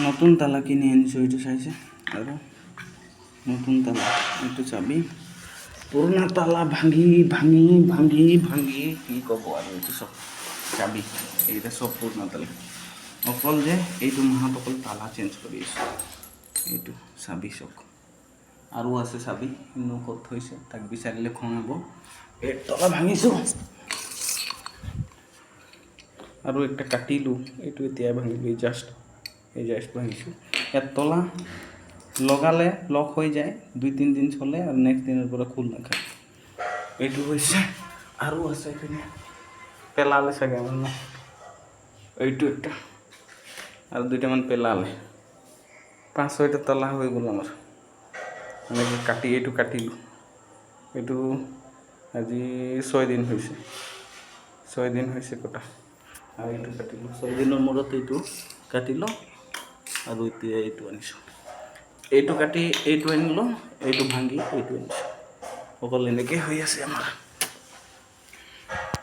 নতুন তালা কিনে আনিছোঁ এইটো চাইছে আৰু নতুন তালা এইটো চাবি পুৰণা তালা ভাঙি ভাঙি ভাঙি ভাঙি কি ক'ব আৰু এইটো চব চাবি এইটা চব পুৰণা তালা অকল যে এইটো মাহত অকল তালা চেঞ্জ কৰি আছোঁ এইটো চাবি চব আৰু আছে চাবি ইনো ক'ত থৈছে তাক বিচাৰিলে খং হ'ব এই তলা ভাঙিছোঁ আৰু একটা কাটিলোঁ এইটো এতিয়া ভাঙিলোঁ এই জাষ্ট ভাঙিছোঁ ইয়াত তলা লগালে লক হৈ যায় 2-3 দিন চলে আৰু নেক্সট দিনৰ পৰা খোল নাখায় এইটো হৈছে আৰু আছে এইপিনে পেলালে চাগে আমাৰ ন এইটো একটা আৰু দুইটামান পেলালে 5-6টা তলা হৈ গ'ল আমাৰ এনেকৈ এইটো কাটিলোঁ এইটো আজি 6 দিন হৈছে 6 দিন হৈছে কটা আৰু এইটো কাটিলোঁ 6 দিনৰ মূৰত এইটো কাটিলোঁ আৰু এতিয়া এইটো আনিছোঁ এইটো কাটি এইটো আনিলোঁ এইটো ভাঙি এইটো আনিছোঁ অকল এনেকৈ হৈ আছে আমাৰ